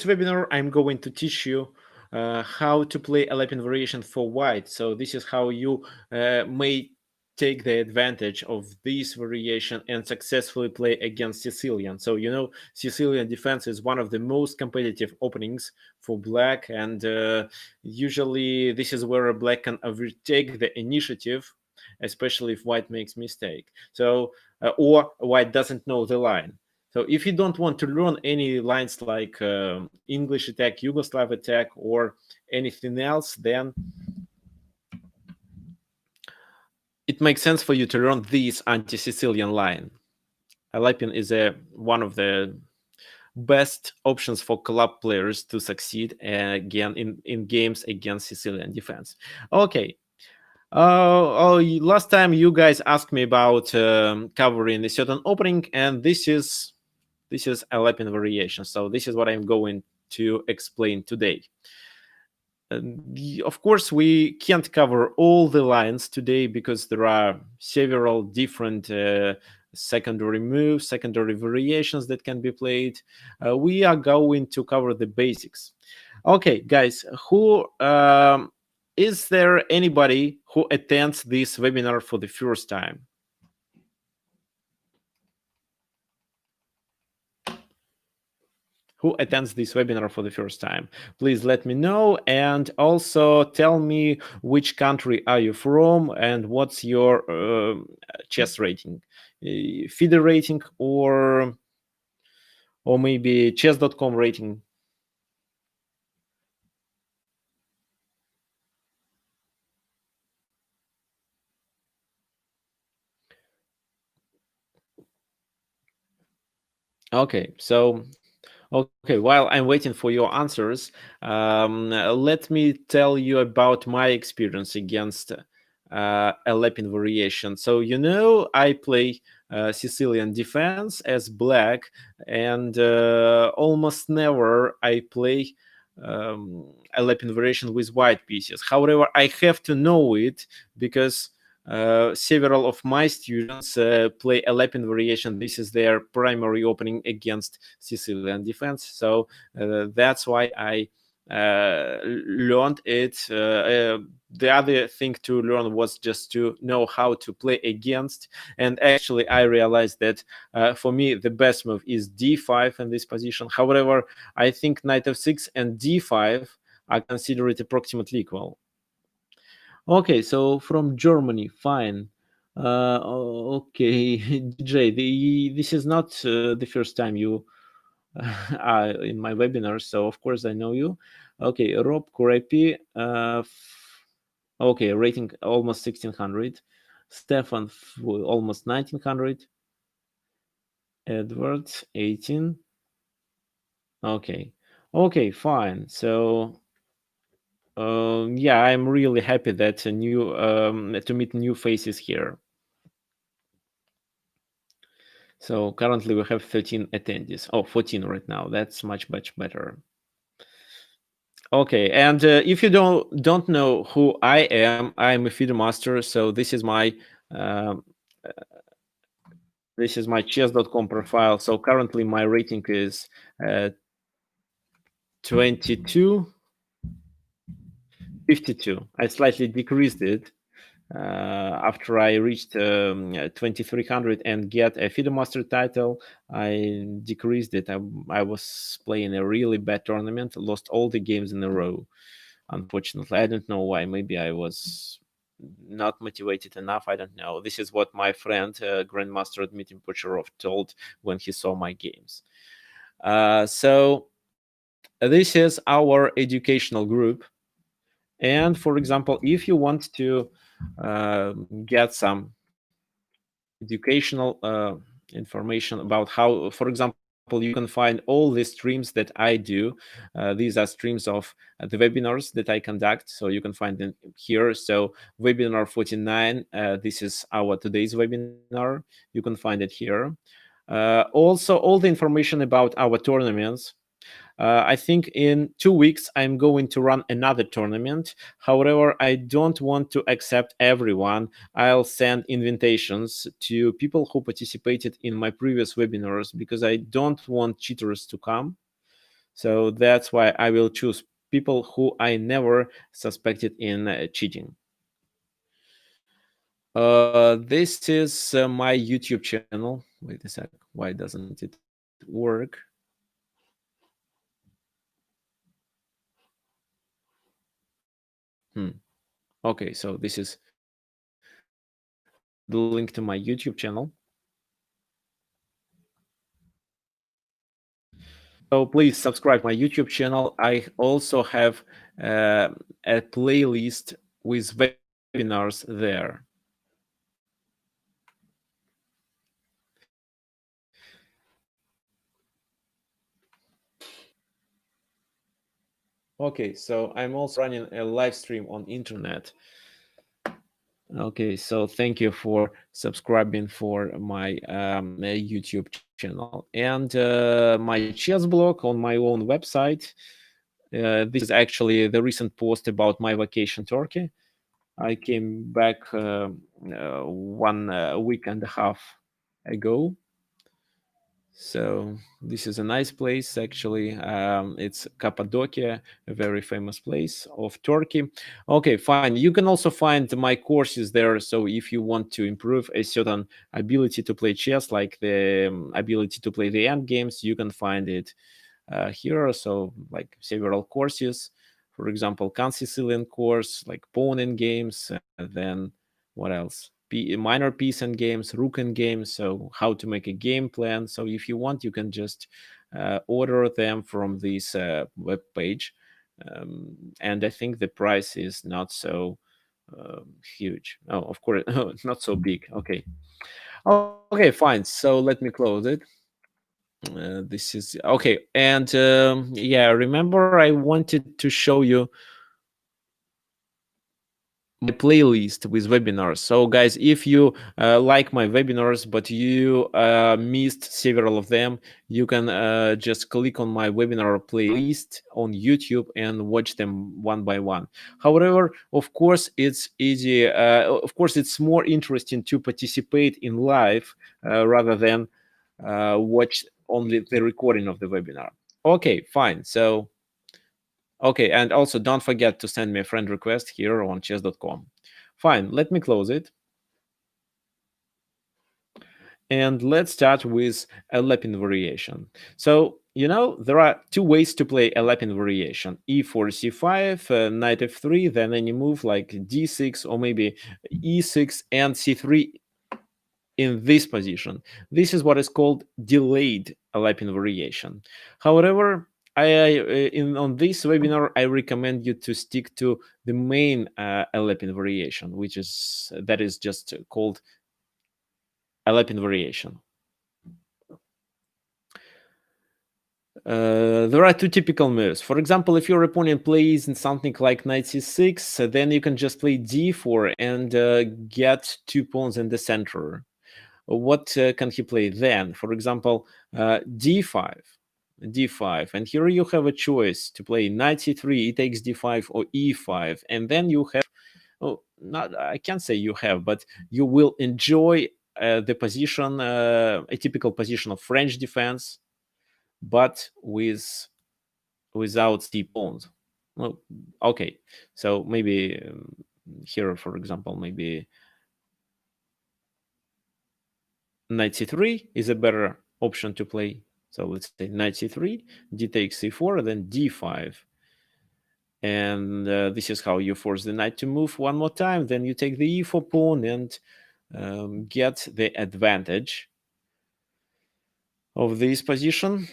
webinar, I'm going to teach you how to play Alapin Variation for white. So this is how you may take the advantage of this variation and successfully play against Sicilian. So Sicilian defense is one of the most competitive openings for black, and usually this is where black can overtake the initiative, especially if white makes mistake. So or white doesn't know the line. So if you don't want to learn any lines like English attack, Yugoslav attack, or anything else, then it makes sense for you to learn this anti-Sicilian line. Alapin is one of the best options for club players to succeed again in games against Sicilian defense. Okay. Last time you guys asked me about covering a certain opening, and this is Alapin variation. So this is what I'm going to explain today. Of course, we can't cover all the lines today because there are several different secondary moves, secondary variations that can be played. We are going to cover the basics. Okay, guys, is there anybody who attends this webinar for the first time? Who attends this webinar for the first time? Please let me know, and also tell me which country are you from and what's your chess rating, FIDE rating, or maybe chess.com rating. Okay, so while I'm waiting for your answers, let me tell you about my experience against Alapin variation. So I play Sicilian defense as black, and almost never I play Alapin variation with white pieces. However, I have to know it because several of my students play Alapin variation. This is their primary opening against Sicilian defense. So that's why I learned it. The other thing to learn was just to know how to play against. And actually, I realized that for me, the best move is d5 in this position. However, I think knight f6 and d5 are considered approximately equal. Okay, so from Germany, fine. Okay, DJ, this is not the first time you are in my webinar, so of course I know you. Okay, Rob Kurepi, okay, rating almost 1600. Stefan, almost 1900. Edward, 18. Okay, fine. So yeah, I'm really happy that to meet new faces here. So currently we have 13 attendees. Oh, 14 right now. That's much better. Okay, and if you don't know who I am, I'm a FIDE master. So this is my chess.com profile. So currently my rating is 2252. I slightly decreased it after I reached 2300 and get a FIDE master title. I decreased it. I was playing a really bad tournament, lost all the games in a row. Unfortunately, I don't know why. Maybe I was not motivated enough. I don't know. This is what my friend Grandmaster Dmitry Pocherov told when he saw my games. So this is our educational group. And for example, if you want to get some educational information about how, for example, you can find all the streams that I do. These are streams of the webinars that I conduct, so you can find them here. So webinar 49, this is our today's webinar. You can find it here. Also, all the information about our tournaments. I think in 2 weeks, I'm going to run another tournament. However, I don't want to accept everyone. I'll send invitations to people who participated in my previous webinars because I don't want cheaters to come. So that's why I will choose people who I never suspected in cheating. This is my YouTube channel. Wait a sec. Why doesn't it work? Okay, so this is the link to my YouTube channel. So please subscribe my YouTube channel. I also have a playlist with webinars there. Okay, so I'm also running a live stream on internet. Okay, so thank you for subscribing for my YouTube channel and my chess blog on my own website. This is actually the recent post about my vacation Turkey. I came back 1 week and a half ago. So this is a nice place actually. It's Cappadocia, a very famous place of Turkey. Okay, fine. You can also find my courses there. So if you want to improve a certain ability to play chess, like the ability to play the end games, you can find it here. So like several courses, for example, Sicilian course, like pawn in games, then what else? Minor piece and games, rook and games. So how to make a game plan. So if you want, you can just order them from this web page. And I think the price is not so huge. Oh, of course, not so big. Okay. Okay, fine. So let me close it. This is okay. And yeah, remember I wanted to show you my playlist with webinars. So guys, if you like my webinars but you missed several of them, you can just click on my webinar playlist on YouTube and watch them one by one. However, of course it's easy, of course it's more interesting to participate in live rather than watch only the recording of the webinar. Okay, fine. So okay, and also don't forget to send me a friend request here on chess.com. Fine, let me close it. And let's start with Alapin variation. So, there are two ways to play Alapin variation. E4, c5, knight f3, then any move like d6 or maybe e6 and c3 in this position. This is what is called delayed Alapin variation. However, on this webinar, I recommend you to stick to the main Alapin variation, that is just called Alapin variation. There are two typical moves. For example, if your opponent plays in something like knight c6, then you can just play d4 and get 2 pawns in the center. What can he play then? For example, d5, d5, and here you have a choice to play knight c3, e takes d5, or e5, and then you have, oh, not I can't say you have, but you will enjoy the position, a typical position of French defense, but without c pawns. Well, okay, so maybe here, for example, maybe knight c3 is a better option to play. So let's say knight c3, d takes c4, then d5. And this is how you force the knight to move one more time. Then you take the e4 pawn and get the advantage of this position.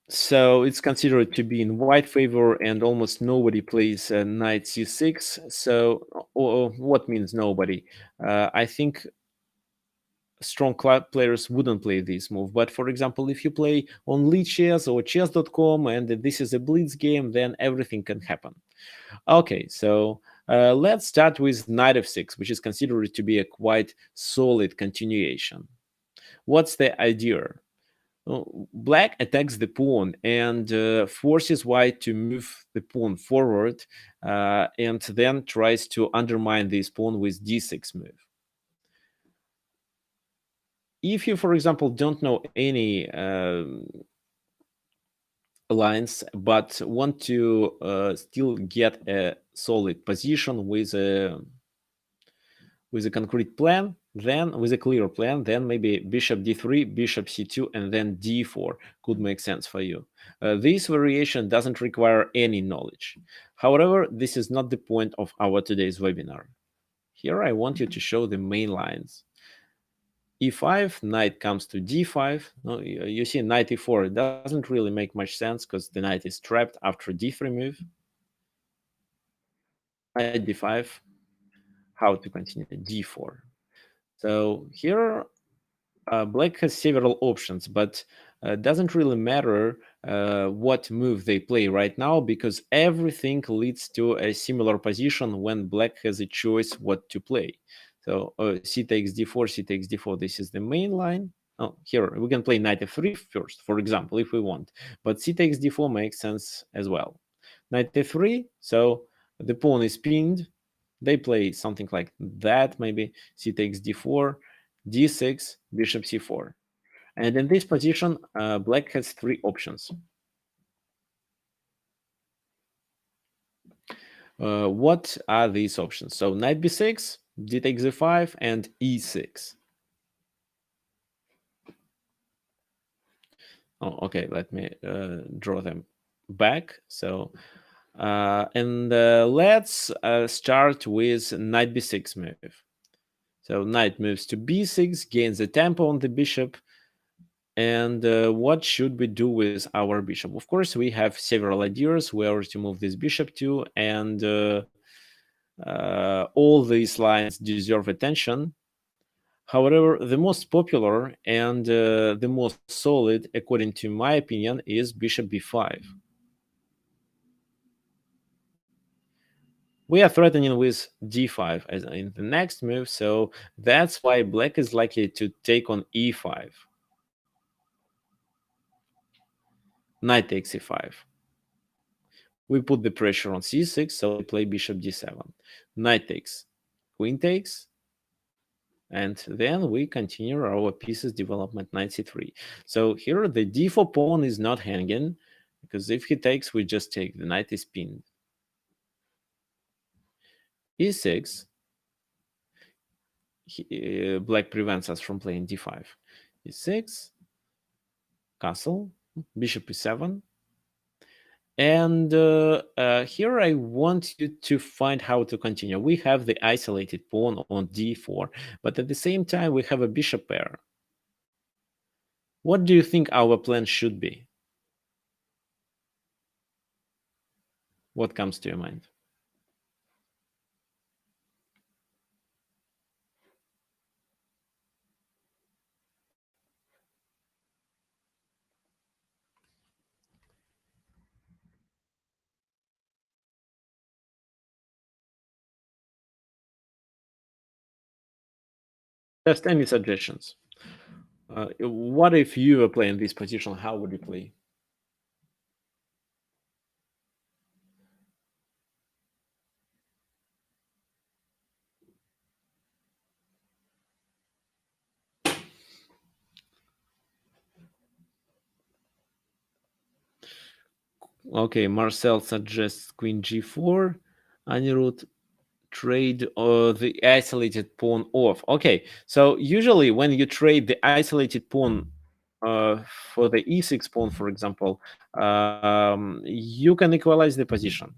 So it's considered to be in white favor, and almost nobody plays knight c6. So what means nobody? I think strong players wouldn't play this move. But for example, if you play on Chess or chess.com and this is a blitz game, then everything can happen. Okay, so let's start with knight f6, which is considered to be a quite solid continuation. What's the idea? Black attacks the pawn and forces white to move the pawn forward and then tries to undermine this pawn with d6 move. If you, for example, don't know any lines, but want to still get a solid position with a concrete plan, then with a clear plan, then maybe bishop d3, bishop c2, and then d4 could make sense for you. This variation doesn't require any knowledge. However, this is not the point of our today's webinar. Here I want you to show the main lines. e5, knight comes to d5. No, you see knight e4, it doesn't really make much sense because the knight is trapped after d3 move. Knight d5, how to continue? d4. So here black has several options, but doesn't really matter what move they play right now, because everything leads to a similar position when black has a choice what to play. So c takes d4, c takes d4, this is the main line. Oh, here we can play knight f3 first, for example, if we want, but c takes d4 makes sense as well. Knight f3, so the pawn is pinned. They play something like that, maybe c takes d4, d6, bishop c4. And in this position, black has three options. What are these options? So knight b6, d takes e5, and e6. Oh, okay, let me draw them back. So, and let's start with knight b6 move. So knight moves to b6, gains the tempo on the bishop. And what should we do with our bishop? Of course, we have several ideas where to move this bishop to, and all these lines deserve attention. However, the most popular and the most solid, according to my opinion, is bishop b5. We are threatening with d5 as in the next move, so that's why black is likely to take on e5. Knight takes e5. We put the pressure on c6, so we play bishop d7. Knight takes, queen takes, and then we continue our pieces development, knight c3. So here the d4 pawn is not hanging, because if he takes, we just take. The knight is pinned. e6, black prevents us from playing d5. e6, castle, bishop e7. And here I want you to find how to continue. We have the isolated pawn on d4, but at the same time, we have a bishop pair. What do you think our plan should be? What comes to your mind? Just any suggestions? What if you were playing this position? How would you play? Okay, Marcel suggests queen g4. Anirudh, trade the isolated pawn off. Okay, so usually when you trade the isolated pawn for the e6 pawn, for example, you can equalize the position.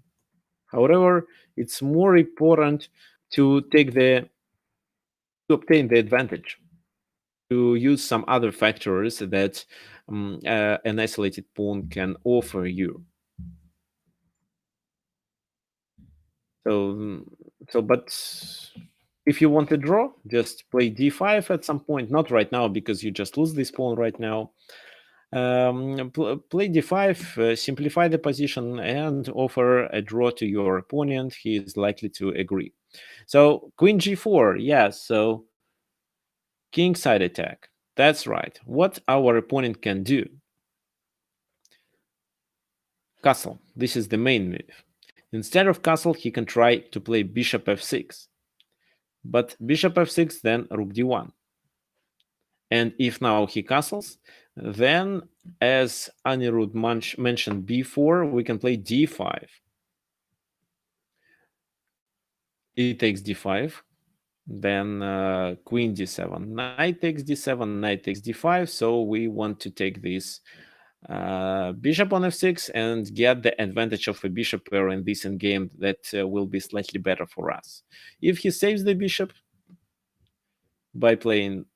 However, it's more important to obtain the advantage, to use some other factors that an isolated pawn can offer you. But if you want to draw, just play d5 at some point. Not right now, because you just lose this pawn right now. Play d5, simplify the position, and offer a draw to your opponent. He is likely to agree. So queen g4, yes. So king side attack. That's right. What our opponent can do? Castle. This is the main move. Instead of castle, he can try to play bishop f6. But bishop f6, then rook d1. And if now he castles, Then, as Anirudh mentioned before, we can play d5. E takes d5. Then queen d7, knight takes d7, knight takes d5. So we want to take this bishop on f6 and get the advantage of a bishop pair in this endgame that will be slightly better for us. If he saves the bishop by playing...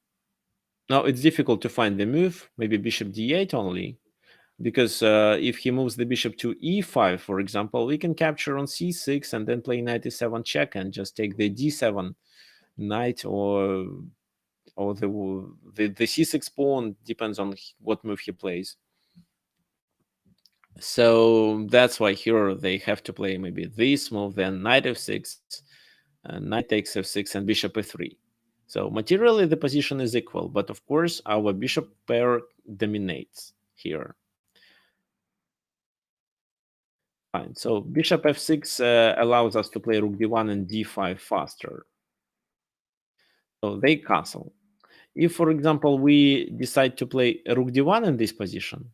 Now it's difficult to find the move, maybe bishop d8 only, because if he moves the bishop to e5, for example, we can capture on c6 and then play knight e7 check and just take the d7 knight, or the c6 pawn, depends on what move he plays. So that's why here they have to play maybe this move, then knight f6, knight takes f6, and bishop f3. So materially the position is equal, but of course our bishop pair dominates here. Fine. So bishop f6 allows us to play rook d1 and d5 faster. So they castle. If, for example, we decide to play rook d1 in this position,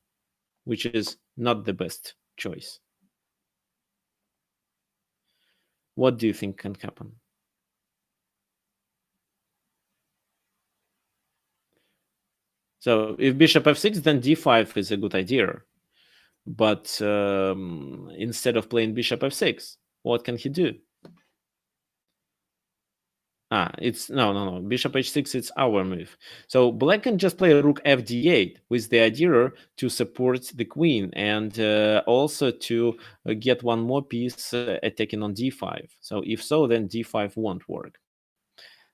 which is not the best choice, what do you think can happen? So if bishop f6, then d5 is a good idea. But instead of playing bishop f6, what can he do? It's no. Bishop h6, it's our move. So black can just play rook fd8 with the idea to support the queen and also to get one more piece attacking on d5. So if so, then d5 won't work.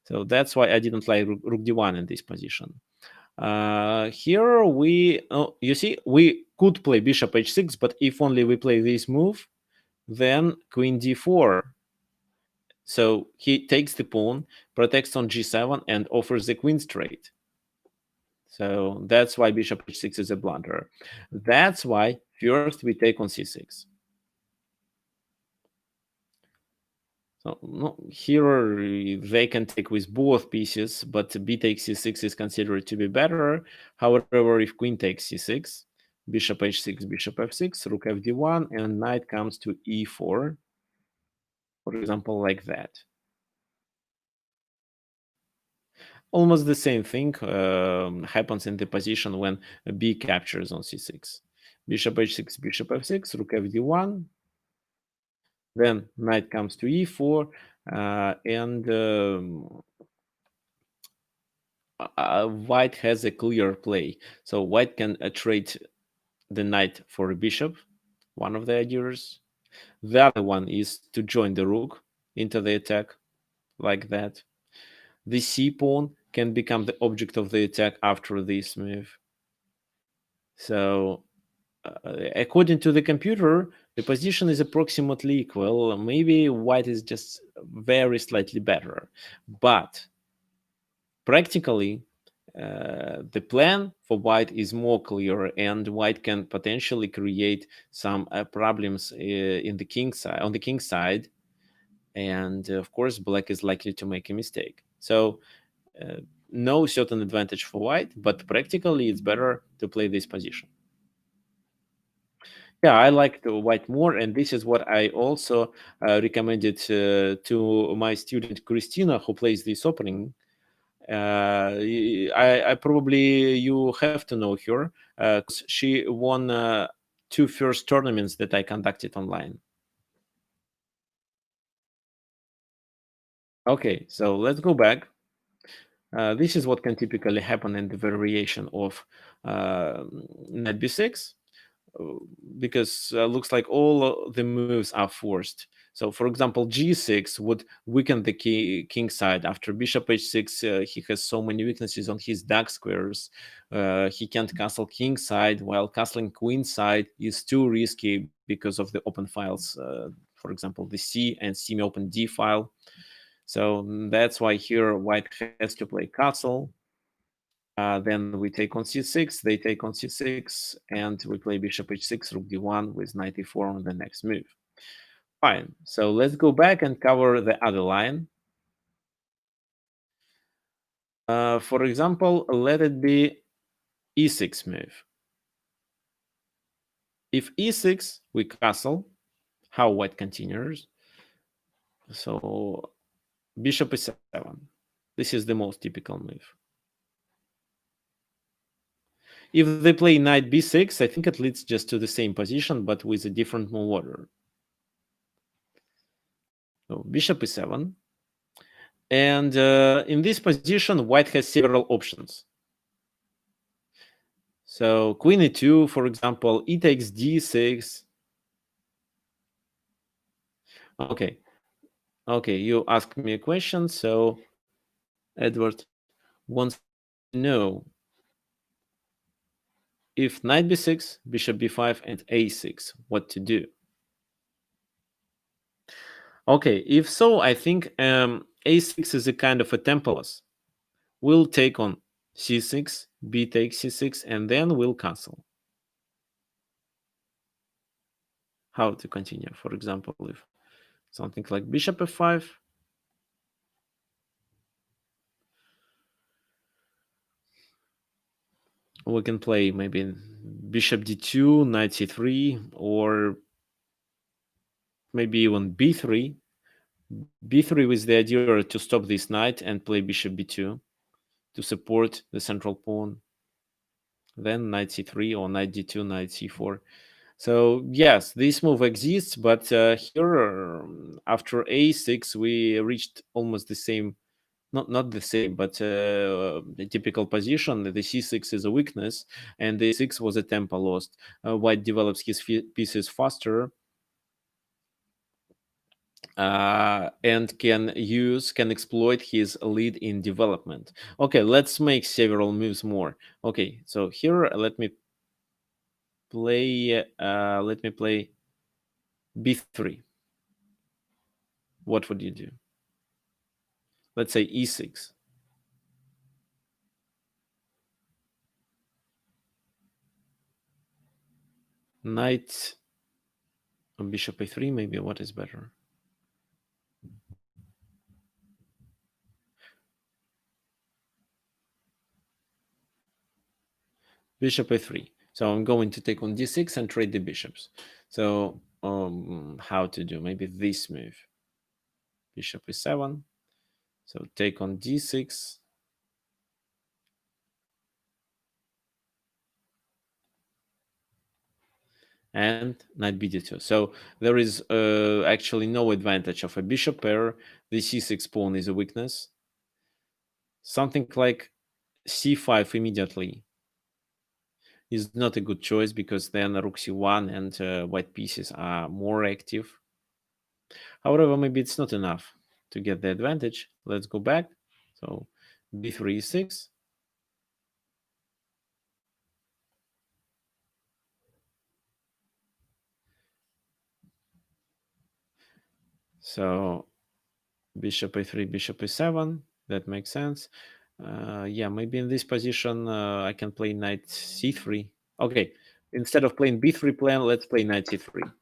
So that's why I didn't play rook d1 in this position. Here you see, we could play bishop h6, but if only we play this move, then queen d4. So he takes the pawn, protects on g7, and offers the queen straight. So that's why bishop h6 is a blunder. That's why first we take on c6. So no, here they can take with both pieces, but b takes c6 is considered to be better. However, if queen takes c6, bishop h6, bishop f6, rook fd1, and knight comes to e4, for example, like that. Almost the same thing happens in the position when b captures on c6. Bishop h6, bishop f6, rook fd1, then knight comes to e4, and white has a clear play. So white can trade the knight for a bishop, one of the ideas. The other one is to join the rook into the attack, like that. The c pawn can become the object of the attack after this move. So according to the computer, the position is approximately equal. Maybe white is just very slightly better. But practically, the plan for white is more clear, and white can potentially create some problems in the king side, on the king side, and of course, black is likely to make a mistake. So, no certain advantage for white, but practically, it's better to play this position. Yeah, I like the white more, and this is what I also recommended to my student Christina, who plays this opening. I probably you have to know her because she won two first tournaments that I conducted online. Okay, so let's go back. This is what can typically happen in the variation of knight b6, because looks like all the moves are forced. So, for example, g6 would weaken the king side. After bishop h6, he has so many weaknesses on his dark squares. He can't castle king side, while castling queen side is too risky because of the open files. For example, the c and semi-open d file. So that's why here white has to play castle. Then we take on c6, they take on c6, and we play bishop h6, rook d1 with knight e4 on the next move. Fine, so let's go back and cover the other line. For example, let it be e6 move. If e6, we castle. How white continues? So bishop e7. This is the most typical move. If they play knight b6, I think it leads just to the same position, but with a different move order. So bishop e7. And in this position, white has several options. So queen e2, for example, e takes d6. Okay. Okay, you asked me a question, so Edward wants to know if knight b6, bishop b5, and a6, what to do. Okay, if so, I think a6 is a kind of a templeless. We'll take on c6, b takes c6, and then we'll castle. How to continue? For example, if something like bishop f5, we can play maybe bishop d2, knight c3, or maybe even b3. b3 with the idea to stop this knight and play bishop b2 to support the central pawn. Then knight c3 or knight d2, knight c4. So yes, this move exists, but here after a6 we reached almost the same, not the same, but the typical position. The c6 is a weakness, and the a6 was a tempo lost. White develops his pieces faster. And can exploit his lead in development. Okay, let's make several moves more. Okay, so here let me play b3. What would you do? Let's say e6. Knight on bishop a3, maybe. What is better? Bishop a3. So I'm going to take on d6 and trade the bishops. So how to do? Maybe this move. Bishop e7. So take on d6. And knight bd2. So there is actually no advantage of a bishop pair. The c6 pawn is a weakness. Something like c5 immediately is not a good choice, because then rook c1 and white pieces are more active. However, maybe it's not enough to get the advantage. Let's go back. So b3 e6. So bishop a3, bishop a7. That makes sense. Yeah, maybe in this position I can play knight c3. Okay, instead of playing b3 plan, let's play knight c3.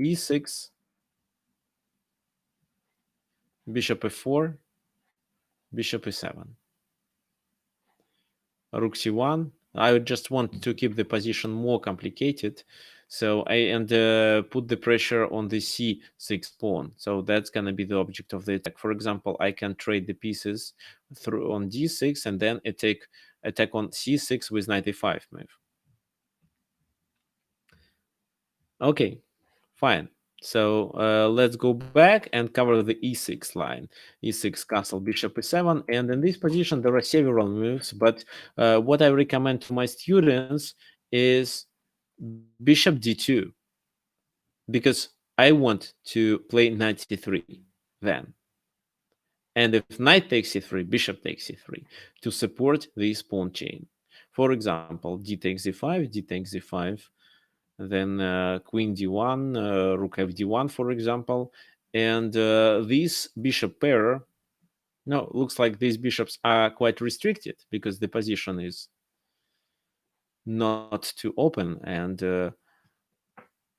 e6, bishop f4, bishop e7. Rook c1. I just want to keep the position more complicated, so put the pressure on the c6 pawn. So that's gonna be the object of the attack. For example, I can trade the pieces through on d6 and then attack on c6 with knight e5 move. Okay, fine. So let's go back and cover the e6 line. e6, castle, bishop e7. And in this position, there are several moves. But what I recommend to my students is bishop d2. Because I want to play knight c3 then. And if knight takes c3, bishop takes c3 to support this pawn chain. For example, d takes e5, d takes e5. Then queen d1, rook fd1, for example. And this bishop pair, no, looks like these bishops are quite restricted because the position is not too open. And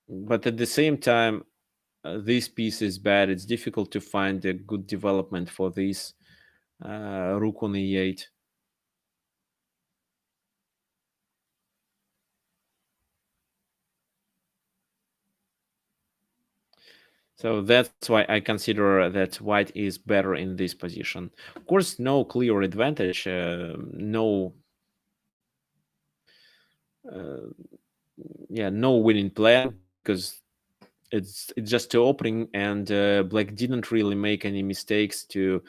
but at the same time, this piece is bad. It's difficult to find a good development for this rook on e8. So that's why I consider that white is better in this position. Of course, no clear advantage, uh, no winning plan, because it's just the opening, and black didn't really make any mistakes to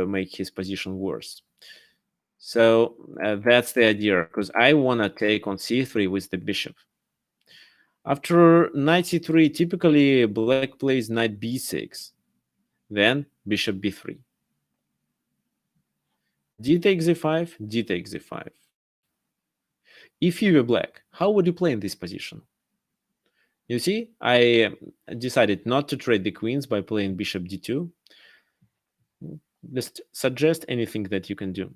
make his position worse. So that's the idea, because I want to take on c3 with the bishop. After knight c3, typically black plays knight b6, then bishop b3. D takes e5, d takes e5. If you were black, how would you play in this position? You see, I decided not to trade the queens by playing bishop d2. Just suggest anything that you can do.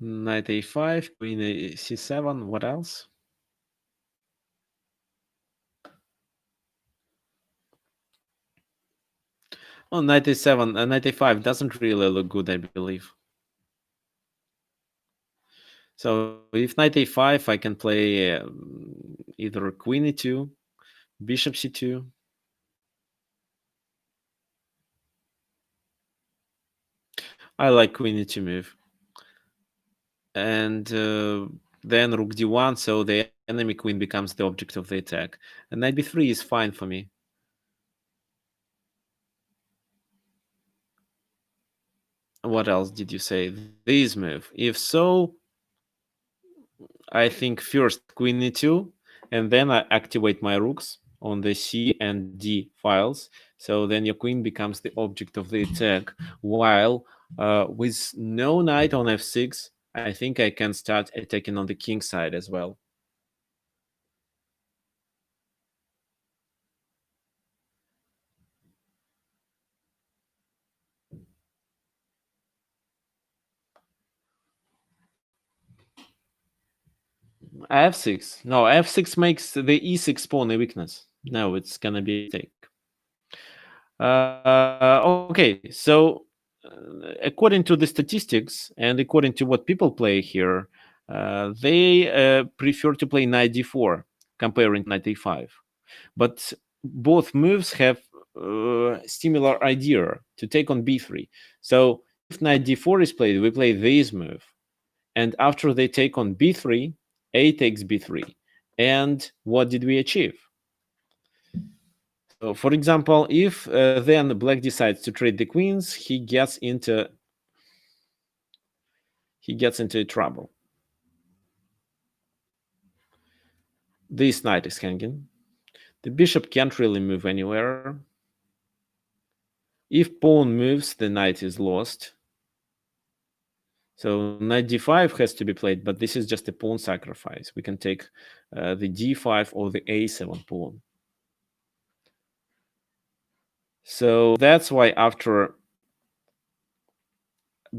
Knight a5, queen c7, what else? Oh, knight a7, knight a5 doesn't really look good, I believe. So if knight a5, I can play either queen e2, bishop c2. I like queen e2 move. And then rook d1, so the enemy queen becomes the object of the attack. And knight b3 is fine for me. What else did you say? This move. If so, I think first queen e2, and then I activate my rooks on the c and d files. So then your queen becomes the object of the attack. While with no knight on f6, I think I can start attacking on the king side as well. f6. No, f6 makes the e6 pawn a weakness. No, it's gonna be a mistake. Okay, so according to the statistics and according to what people play here, they prefer to play knight d4 comparing knight a5. But both moves have similar idea to take on b3. So if knight d4 is played, we play this move. And after they take on b3, a takes b3. And what did we achieve? So for example, if then black decides to trade the queens, he gets into trouble. This knight is hanging. The bishop can't really move anywhere. If pawn moves, the knight is lost. So knight d5 has to be played, but this is just a pawn sacrifice. We can take the d5 or the a7 pawn. So that's why after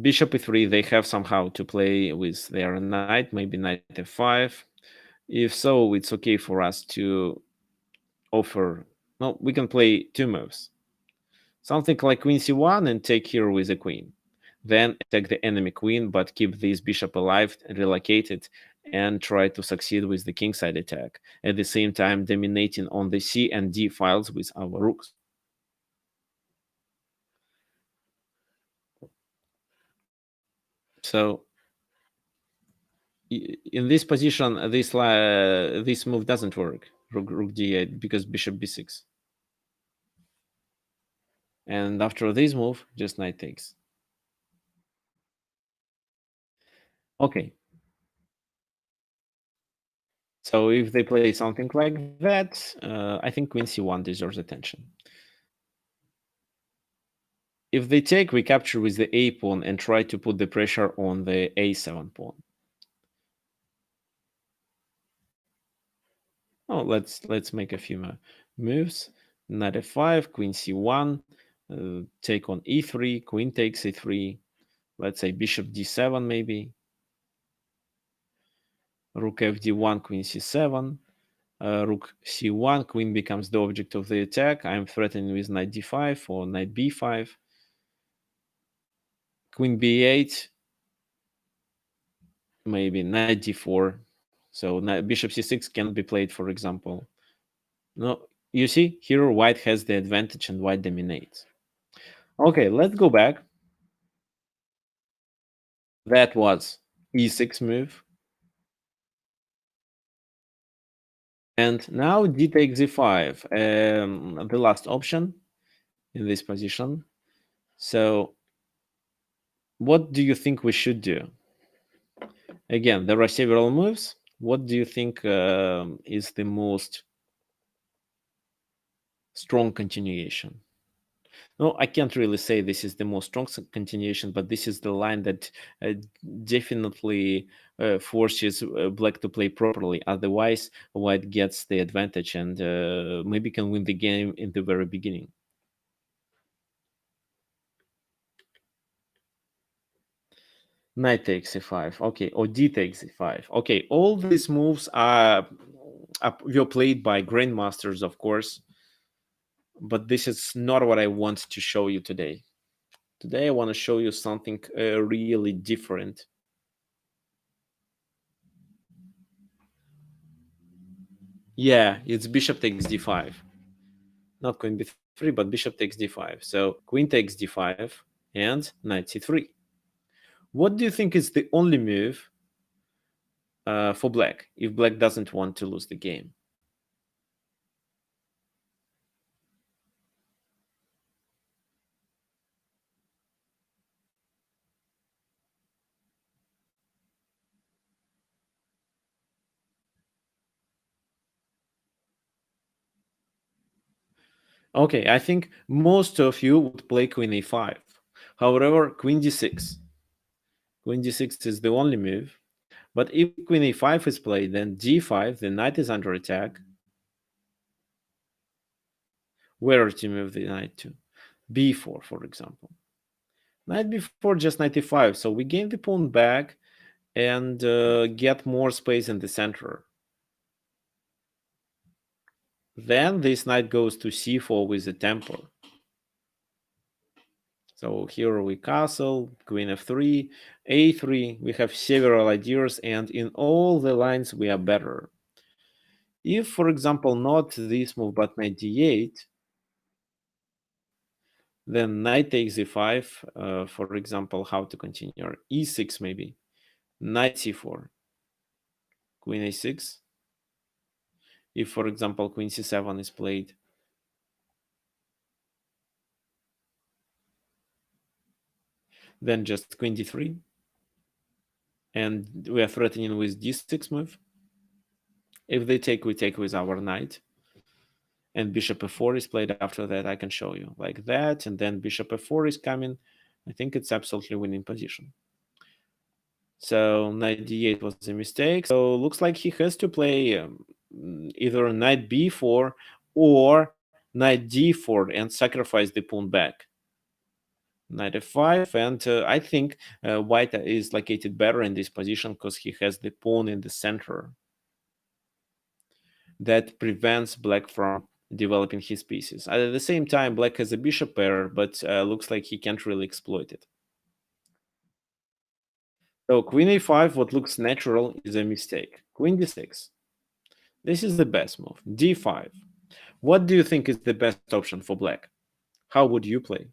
bishop e3, they have somehow to play with their knight, maybe knight f5. If so, it's okay for us to offer. No, we can play two moves. Something like queen c1 and take here with a queen. Then attack the enemy queen, but keep this bishop alive, relocate it, and try to succeed with the kingside attack. At the same time, dominating on the c and d files with our rooks. So in this position, this move doesn't work. Rook d8 because bishop b6. And after this move, just knight takes. Okay. So if they play something like that, I think queen c1 deserves attention. If they take, we capture with the a pawn and try to put the pressure on the a7 pawn. Oh, let's make a few moves. Knight f5, queen c1, take on e3, queen takes e3. Let's say bishop d7 maybe. rook fd1, queen c7, rook c1, queen becomes the object of the attack. I'm threatening with knight d5 or knight b5, queen b8, maybe knight d4. So bishop c6 can be played, for example. No, you see, here white has the advantage and white dominates. Okay, let's go back. That was e6 move. And now d takes e5, the last option in this position. So what do you think we should do? Again, there are several moves. What do you think is the most strong continuation? No, I can't really say this is the most strong continuation, but this is the line that uh, definitely forces black to play properly. Otherwise, white gets the advantage and maybe can win the game in the very beginning. Knight takes e5. Okay, or d takes e5. Okay, all these moves were played by grandmasters, of course, but this is not what I want to show you today. Today, I want to show you something really different. Yeah, it's bishop takes d5. Not queen b3, but bishop takes d5. So queen takes d5 and knight c3. What do you think is the only move for black if black doesn't want to lose the game? Okay, I think most of you would play queen a5. However, queen d6. Queen d6 is the only move. But if queen a5 is played, then d5, the knight is under attack. Where to move the knight to? b4, for example. Knight b4, just knight e5. So we gain the pawn back and get more space in the center. Then this knight goes to c4 with the tempo. So here we castle, queen f3, a3. We have several ideas, and in all the lines we are better. If, for example, not this move, but knight d8, then knight takes e5. For example, how to continue? E6 maybe. Knight c4. Queen a6. If, for example, queen c7 is played. Then just queen d3. And we are threatening with d6 move. If they take, we take with our knight. And bishop f4 is played after that. I can show you like that. And then bishop f4 is coming. I think it's absolutely winning position. So knight d8 was a mistake. So looks like he has to play either knight b4 or knight d4 and sacrifice the pawn back. Knight f5, and I think white is located better in this position because he has the pawn in the center. That prevents black from developing his pieces. At the same time, black has a bishop pair, but looks like he can't really exploit it. So queen a5, what looks natural, is a mistake. Queen d6. This is the best move. d5. What do you think is the best option for black? How would you play?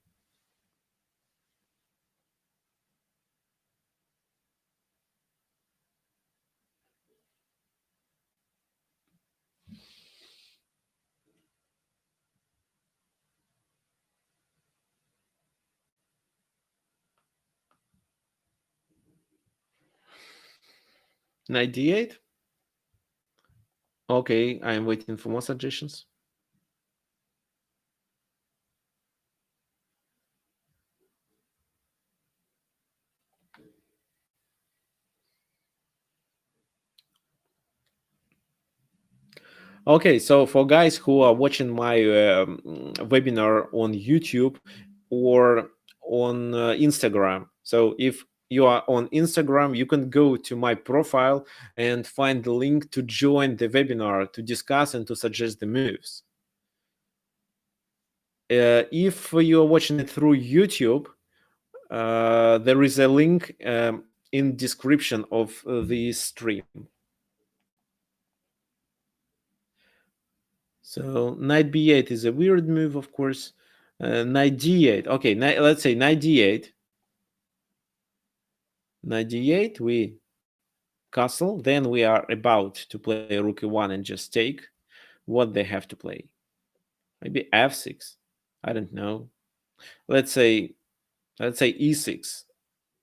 Knight d8? Okay, I am waiting for more suggestions. Okay, so for guys who are watching my webinar on YouTube or on Instagram, so if you are on Instagram, you can go to my profile and find the link to join the webinar to discuss and to suggest the moves. If you are watching it through YouTube, there is a link in description of this stream. So knight b8 is a weird move, of course. Knight d8. Okay, let's say knight d8. Knight d8, we castle. Then we are about to play rook e1 and just take. What they have to play? Maybe f6. I don't know. Let's say e6.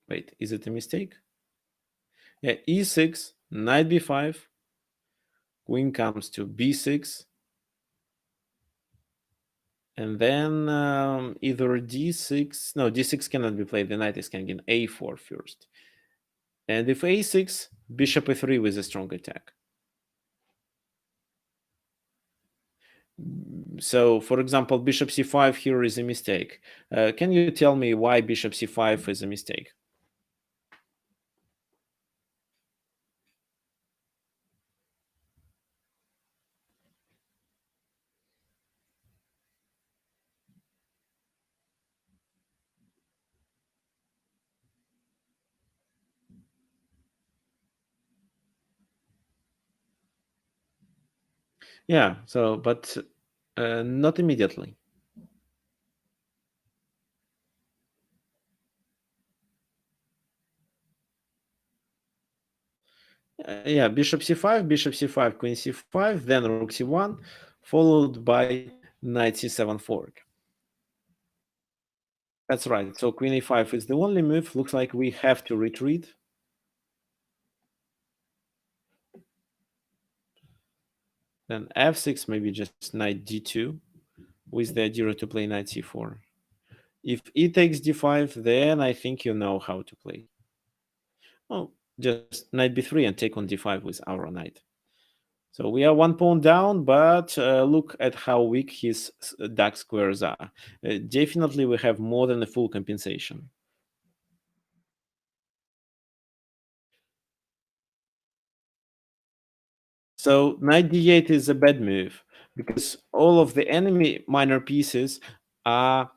Wait, is it a mistake? Yeah, e6, knight b5, queen comes to b6, and then either d6. No, d6 cannot be played. The knight is hanging a4 first. And if a6, bishop e3 with a strong attack. So, for example, bishop c5 here is a mistake. Can you tell me why bishop c5 is a mistake? Yeah, so, but not immediately. Yeah, bishop c5, queen c5, then rook c1, followed by knight c7 fork. That's right. So queen a5 is the only move. Looks like we have to retreat. Then f6, maybe just knight d2, with the idea to play knight c4. If e takes d5, then I think you know how to play. Oh, just knight b3 and take on d5 with our knight. So we are one pawn down, but look at how weak his dark squares are. Definitely we have more than a full compensation. So knight d8 is a bad move because all of the enemy minor pieces are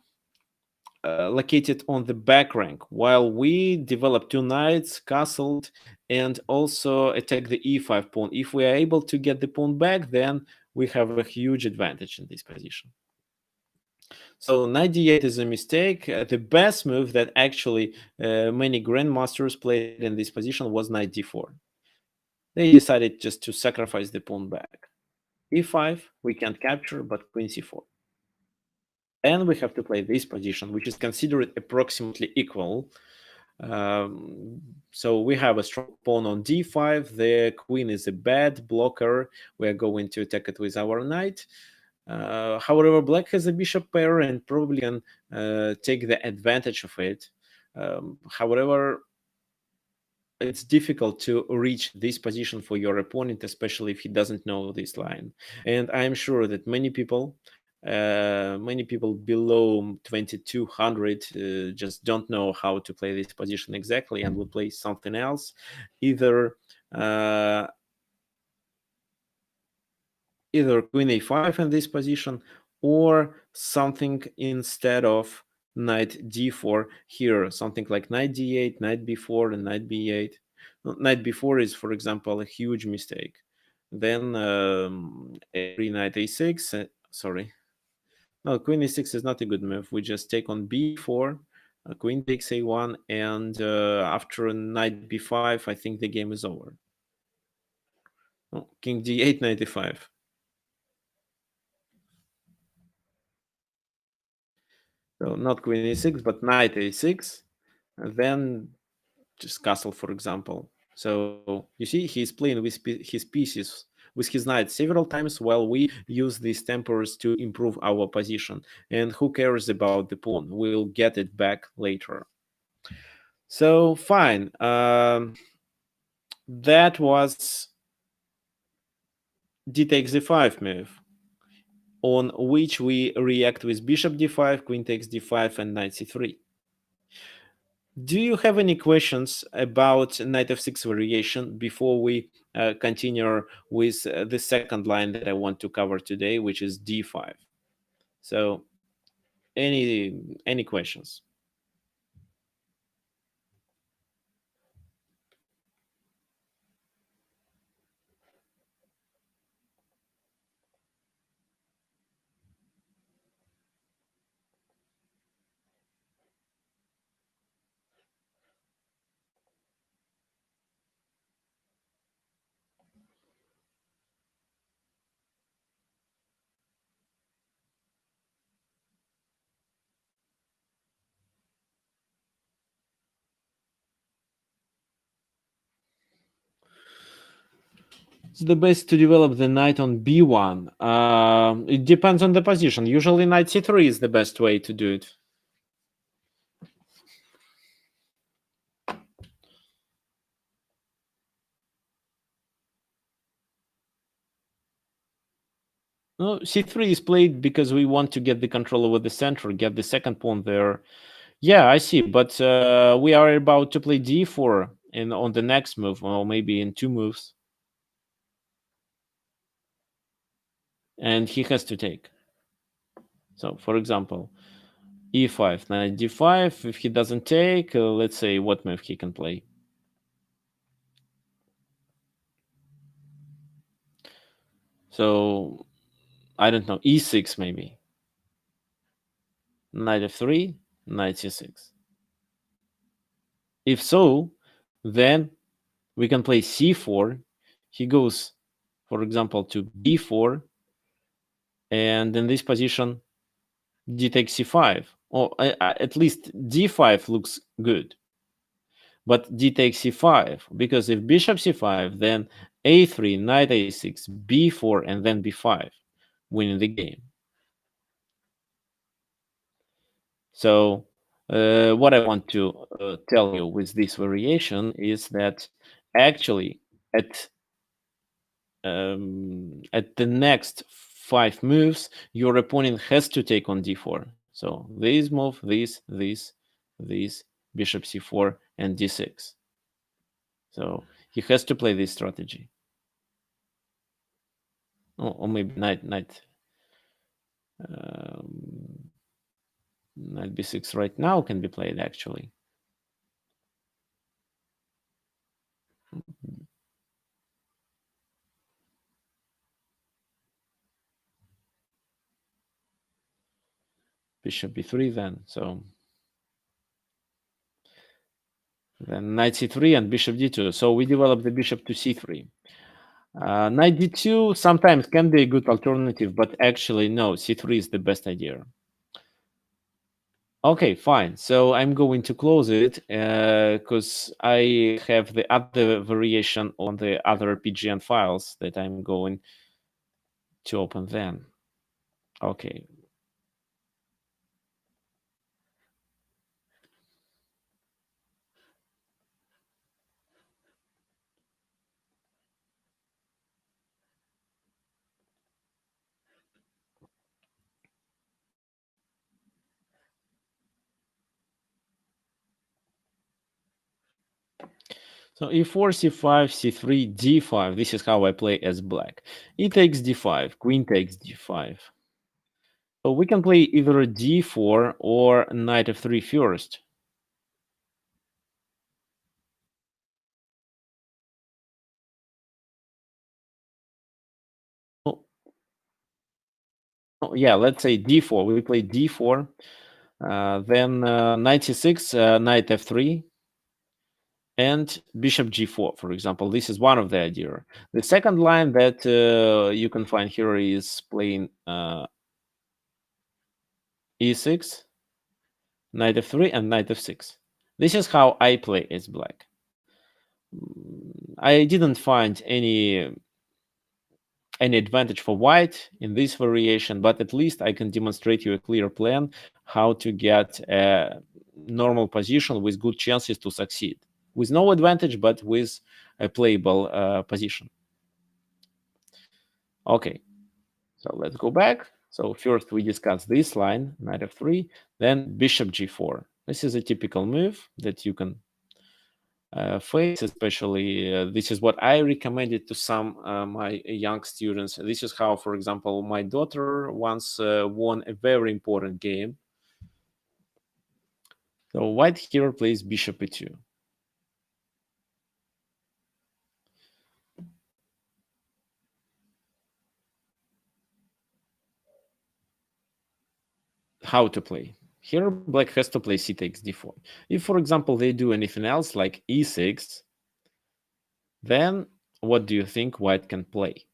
located on the back rank, while we develop two knights, castled, and also attack the e5 pawn. If we are able to get the pawn back, then we have a huge advantage in this position. So knight d8 is a mistake. The best move that actually many grandmasters played in this position was knight d4. They decided just to sacrifice the pawn back. e5, we can't capture, but queen c4. And we have to play this position, which is considered approximately equal. So we have a strong pawn on d5. The queen is a bad blocker. We are going to attack it with our knight. However, black has a bishop pair and probably can take the advantage of it. However, it's difficult to reach this position for your opponent, especially if he doesn't know this line. And I'm sure that many people below 2200 just don't know how to play this position exactly and will play something else, either queen a5 in this position or something instead of knight d4 here, something like knight d8, knight b4, and knight b8. Knight b4 is, for example, a huge mistake. Then knight a6, sorry. No, queen e6 is not a good move. We just take on b4, queen takes a1, and after knight b5, I think the game is over. Oh, king d8, knight e5. So not queen e6, but knight a6, and then just castle, for example. So you see, he's playing with his pieces, with his knight several times, while we use these tempers to improve our position. And who cares about the pawn? We'll get it back later. So fine. That was d takes d5 move, on which we react with bishop d5, queen takes d5, and knight c3. Do you have any questions about knight f6 variation before we continue with the second line that I want to cover today, which is d5? So, any questions? It's the best to develop the knight on b1. It depends on the position. Usually, knight c3 is the best way to do it. No, c3 is played because we want to get the control over the center, get the second pawn there. Yeah, I see. But we are about to play d4 on the next move, or maybe in 2 moves. And he has to take. So, for example, e5, knight d5. If he doesn't take, let's say what move he can play. So, I don't know, e6 maybe. Knight f3, knight c6. If so, then we can play c4. He goes, for example, to b4. And in this position, d takes c5. Or at least d5 looks good. But d takes c5, because if bishop c5, then a3, knight a6, b4, and then b5, winning the game. So what I want to tell you with this variation is that actually at the next 5 moves, your opponent has to take on d4. So this move, this, bishop c4, and d6. So he has to play this strategy. Or maybe knight b6 right now can be played actually. Bishop b3 then. So then knight c3 and bishop d2. So we develop the bishop to c3. Knight d2 sometimes can be a good alternative, but actually no, c3 is the best idea. Okay, fine. So I'm going to close it because I have the other variation on the other PGN files that I'm going to open then. Okay. So e4, c5, c3, d5. This is how I play as black. E takes d5, queen takes d5. So we can play either d4 or knight f3 first. Oh, yeah, let's say d4. We play d4. Then knight c6, knight f3, and bishop g4, for example. This is one of the idea. The second line that you can find here is playing e6, knight f3, and knight f6. This is how I play as black. I didn't find any advantage for white in this variation, but at least I can demonstrate you a clear plan how to get a normal position with good chances to succeed. With no advantage, but with a playable position. Okay, so let's go back. So first we discuss this line, knight f3, then bishop g4. This is a typical move that you can face, especially this is what I recommended to some my young students. This is how, for example, my daughter once won a very important game. So white here plays bishop e2. How to play? Here black has to play c takes d4. If, for example, they do anything else like e6, then what do you think white can play?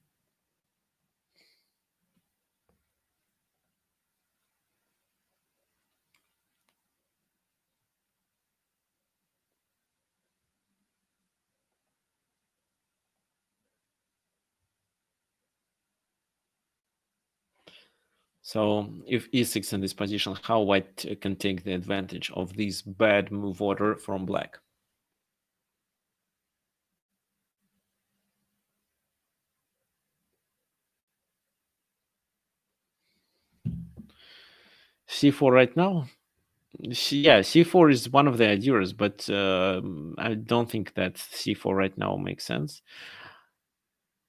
So if e6 in this position, how white can take the advantage of this bad move order from black? c4 right now? Yeah, c4 is one of the ideas, but I don't think that c4 right now makes sense.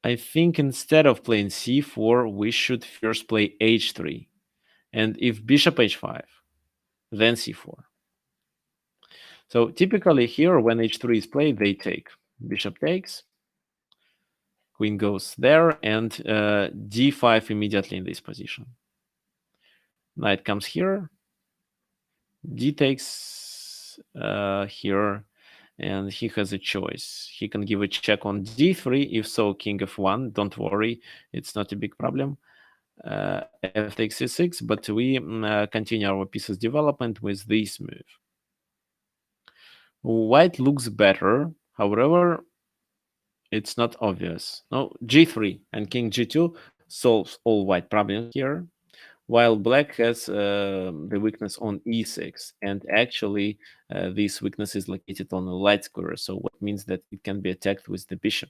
I think instead of playing c4, we should first play h3. And if bishop h5, then c4. So typically here, when h3 is played, they take. Bishop takes, queen goes there, and d5 immediately in this position. Knight comes here, d takes here, and he has a choice. He can give a check on d3. If so, king f1. Don't worry, it's not a big problem. F takes c6, but we continue our piece's development with this move. White looks better, however, it's not obvious. No, g3 and king g2 solves all white problems here, while black has the weakness on e6, and actually this weakness is located on the light square, so what means that it can be attacked with the bishop.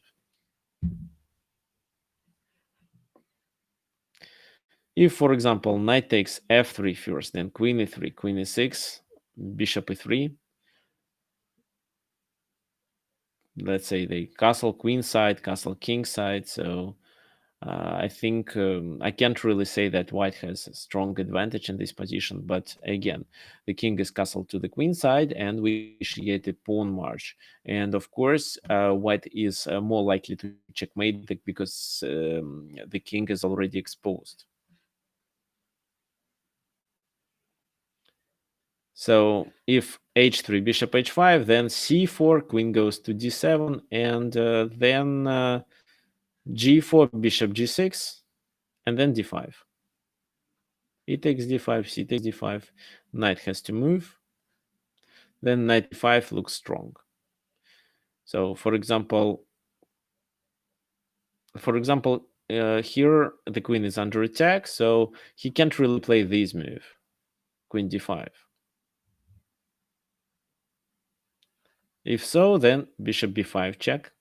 If, for example, knight takes f3 first, then queen e3, queen e6, bishop e3, let's say they castle queen side, castle king side, so I think I can't really say that white has a strong advantage in this position, but again, the king is castled to the queen side, and we initiate a pawn march. And of course, white is more likely to checkmate because the king is already exposed. So if h3, bishop h5, then c4, queen goes to d7, and then g4, bishop g6, and then d5. E takes d5, c takes d5, knight has to move. Then knight e5 looks strong. So for example, here the queen is under attack, so he can't really play this move, queen d5. If so, then bishop b5 check.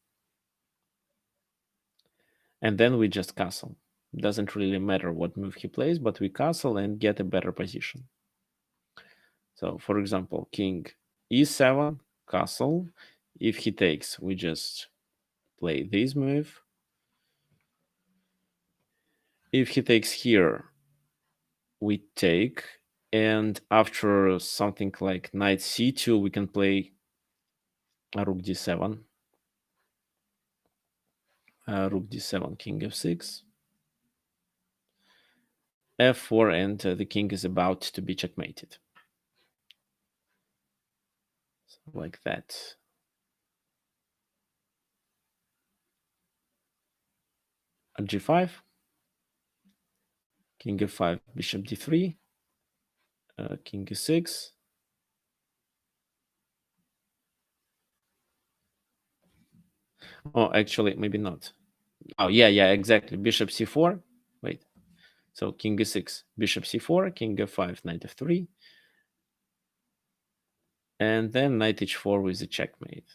And then we just castle. Doesn't really matter what move he plays, but we castle and get a better position. So for example, king e7, castle. If he takes, we just play this move. If he takes here, we take, and after something like knight c2, we can play rook d7, rook d7, king f6, f4, and the king is about to be checkmated. So like that. G5, king f5, bishop d3, king e6. Oh, actually, maybe not. Oh, yeah, exactly. Bishop c4. Wait. So king e6, bishop c4, king f5, knight f3. And then knight h4 with a checkmate.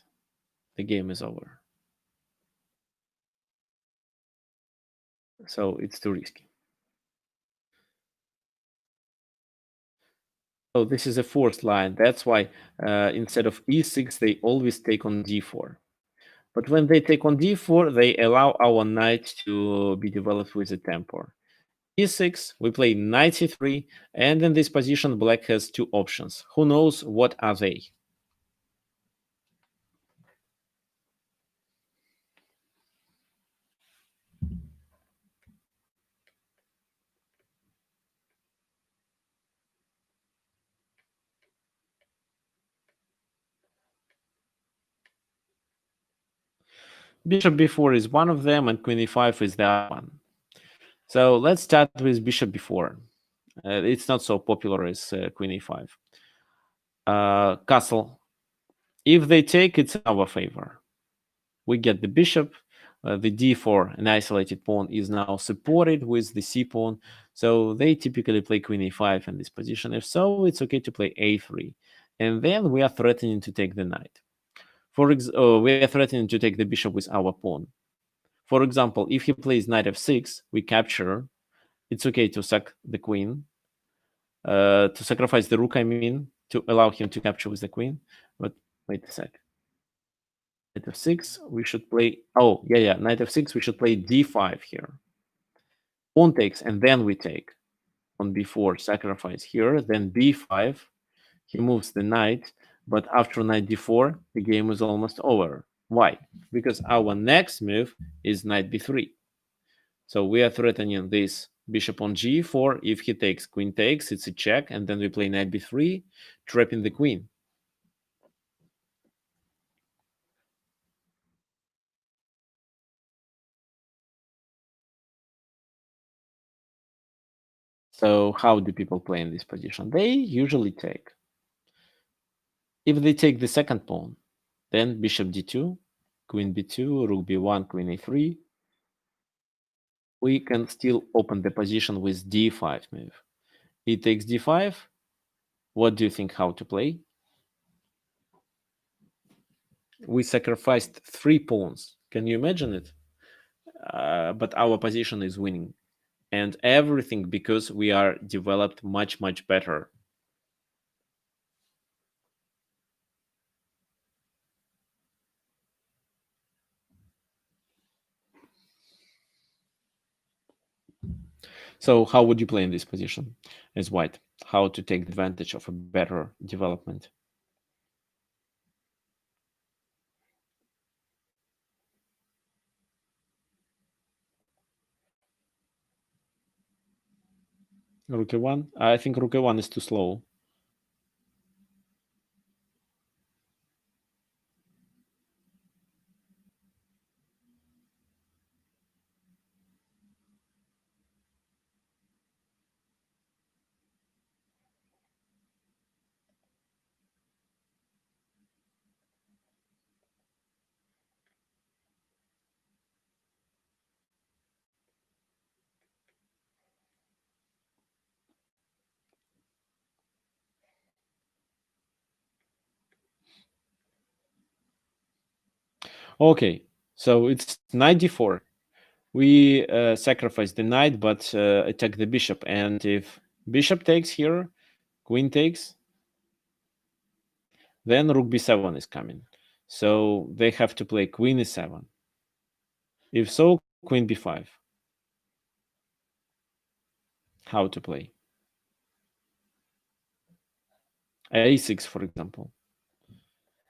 The game is over. So it's too risky. So this is a forced line. That's why instead of e6, they always take on d4. But when they take on d4, they allow our knight to be developed with a tempo. e6, we play knight c3, and in this position, black has two options. Who knows what are they? Bishop b4 is one of them, and queen e5 is the other one. So let's start with bishop b4. It's not so popular as queen e5. Castle. If they take, it's in our favor. We get the bishop. The d4, an isolated pawn, is now supported with the c pawn. So they typically play queen e5 in this position. If so, it's okay to play a3. And then we are threatening to take the knight. We are threatening to take the bishop with our pawn. For example, if he plays knight f6, we capture. It's okay to sack the queen, to sacrifice the rook, I mean, to allow him to capture with the queen. But wait a sec. Knight f6, we should play. Oh, yeah. Knight f6, we should play d5 here. Pawn takes, and then we take. On b4, sacrifice here, then b5. He moves the knight, but after knight d4, the game is almost over. Why? Because our next move is knight b3. So we are threatening this bishop on g4. If he takes, queen takes, it's a check, and then we play knight b3, trapping the queen. So how do people play in this position? They usually take. If they take the second pawn, then bishop d2, queen b2, rook b1, queen a3. We can still open the position with d5 move. He takes d5. What do you think how to play? We sacrificed 3 pawns. Can you imagine it? But our position is winning. And everything because we are developed much, much better. So how would you play in this position as white? How to take advantage of a better development? Rook a1? I think rook a1 is too slow. Okay, so it's knight d4. We sacrifice the knight, but attack the bishop. And if bishop takes here, queen takes, then rook b7 is coming. So they have to play queen e7. If so, queen b5. How to play? a6, for example.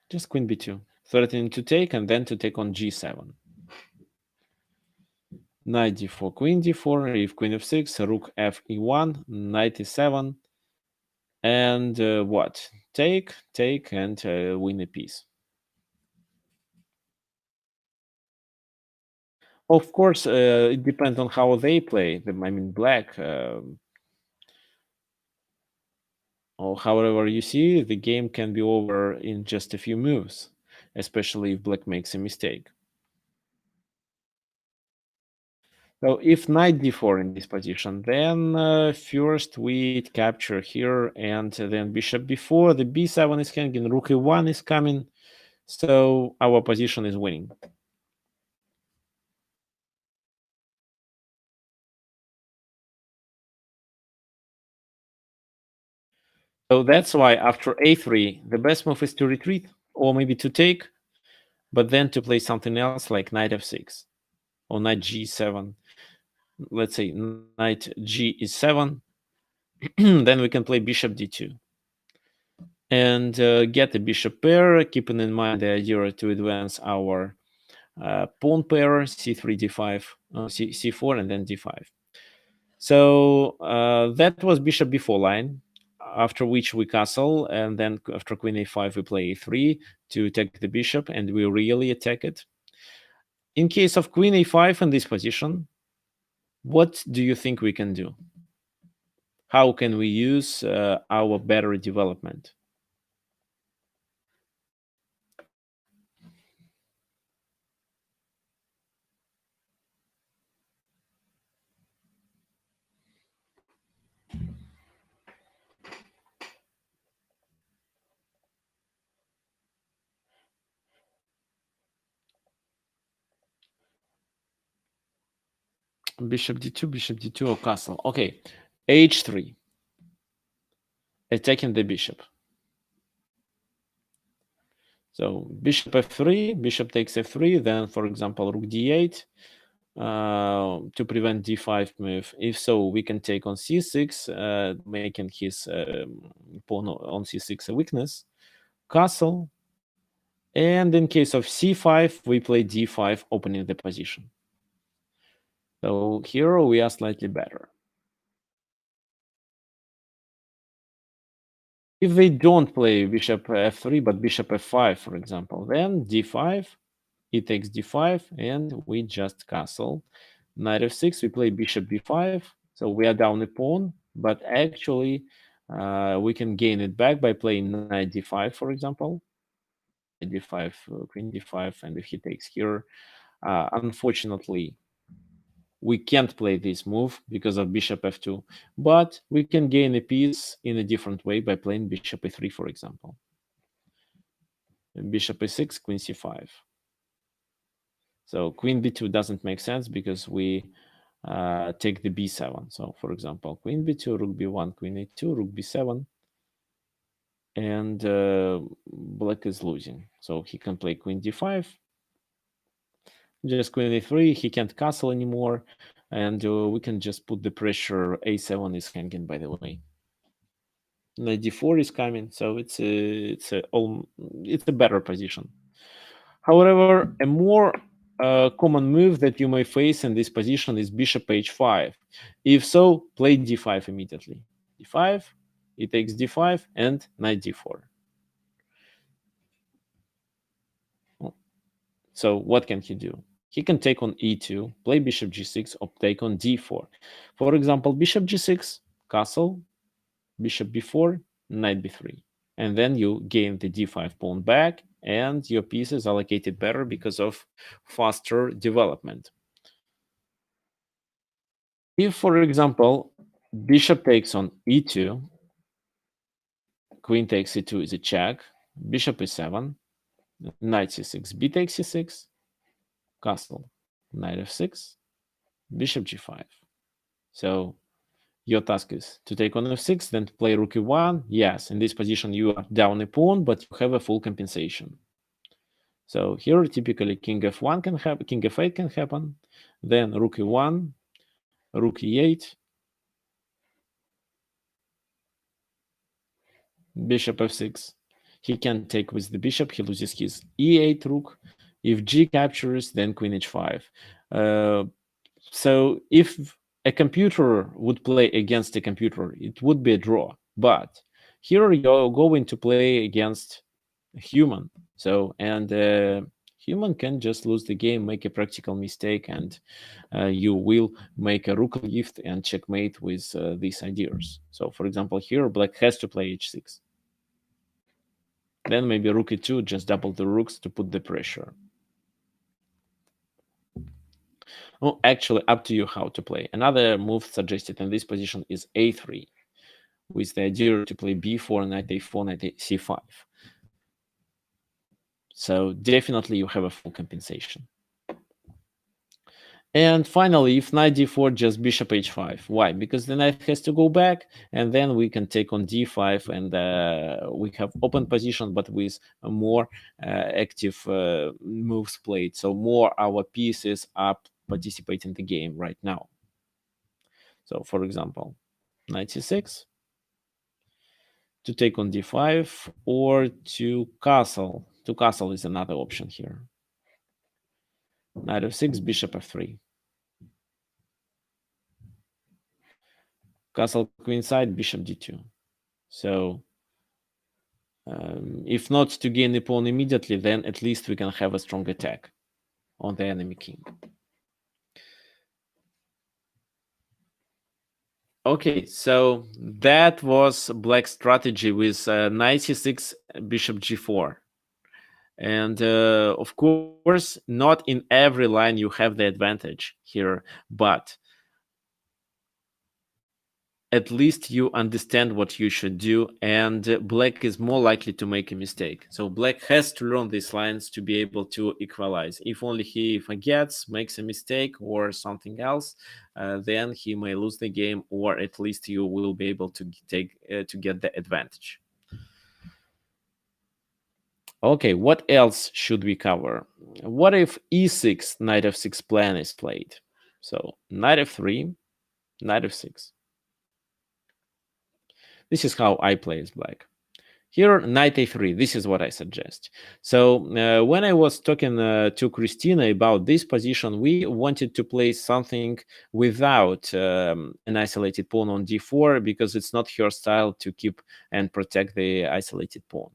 Just queen b2. Threatening to take and then to take on g7. Knight d4, queen d4. If queen f6, rook f e1, knight e7. And what? Take, and win a piece. Of course, it depends on how they play. I mean, black. Or however you see, the game can be over in just a few moves, especially if black makes a mistake. So if knight d4 in this position, then first we capture here, and then bishop b4. The b7 is hanging, rook e1 is coming. So our position is winning. So that's why after a3, the best move is to retreat or maybe to take, but then to play something else like knight f6 or knight g7. Let's say knight g is 7. Then we can play bishop d2 and get a bishop pair, keeping in mind the idea to advance our pawn pair c3 d5 c4 and then d5. So that was bishop b4 line, after which we castle, and then after queen a5 we play a3 to attack the bishop, and we really attack it. In case of queen a5 in this position, what do you think we can do? How can we use our better development? Bishop d2 or castle. Okay, h3, attacking the bishop. So bishop f3, bishop takes f3, then, for example, rook d8 to prevent d5 move. If so, we can take on c6, making his pawn on c6 a weakness. Castle. And in case of c5, we play d5, opening the position. So here we are slightly better. If they don't play bishop f3, but bishop f5, for example, then d5, he takes d5, and we just castle. Knight f6, we play bishop b5, so we are down a pawn, but actually we can gain it back by playing knight d5, for example. d5, queen d5, and if he takes here, unfortunately, we can't play this move because of bishop f2, but we can gain a piece in a different way by playing bishop a3, for example. Bishop a6, queen c5. So queen b2 doesn't make sense because we take the b7. So for example, queen b2, rook b1, queen a2, rook b7, and black is losing. So he can play queen d5, just queen a3, he can't castle anymore, and we can just put the pressure. a7 is hanging, by the way. Knight d4 is coming, so it's a better position. However, a more common move that you may face in this position is bishop h5. If so, play d5 immediately. d5, he takes d5, and knight d4. So what can he do? He can take on e2, play bishop g6, or take on d4. For example, bishop g6, castle, bishop b4, knight b3. And then you gain the d5 pawn back, and your piece is allocated better because of faster development. If, for example, bishop takes on e2, queen takes e2 is a check, bishop e7, knight c6, b takes c6, castle, knight f6, bishop g5. So your task is to take on f6, then to play rook e1. Yes, in this position you are down a pawn, but you have a full compensation. So here typically king f1 can happen, king f8 can happen, then rook e1, rook e8, bishop f6. He can take with the bishop, he loses his e8 rook. If g captures, then queen h5. So if a computer would play against a computer, it would be a draw. But here you're going to play against a human. So, and human can just lose the game, make a practical mistake, and you will make a rook lift and checkmate with these ideas. So, for example, here black has to play h6. Then maybe rook e2, just double the rooks to put the pressure. Oh, actually, up to you how to play. Another move suggested in this position is a3, with the idea to play b4, knight a4, knight c5. So definitely you have a full compensation. And finally, if knight d4, just bishop h5. Why? Because the knight has to go back, and then we can take on d5, and we have open position, but with a more active moves played. So more our pieces are participating in the game right now. So, for example, knight c6 to take on d5, or to castle. To castle is another option here. Knight f6, bishop f3. Castle queenside, bishop d2. So if not to gain the pawn immediately, then at least we can have a strong attack on the enemy king. Okay, so that was black strategy with knight c6, bishop g4. And of course, not in every line you have the advantage here, but at least you understand what you should do, and black is more likely to make a mistake. So black has to learn these lines to be able to equalize. If only he forgets, makes a mistake or something else, then he may lose the game, or at least you will be able to get the advantage. Okay, what else should we cover? What if e6, knight f6 plan is played? So knight f3, knight f6. This is how I play as black. Here, knight a3, this is what I suggest. So when I was talking to Christina about this position, we wanted to play something without an isolated pawn on d4, because it's not her style to keep and protect the isolated pawn.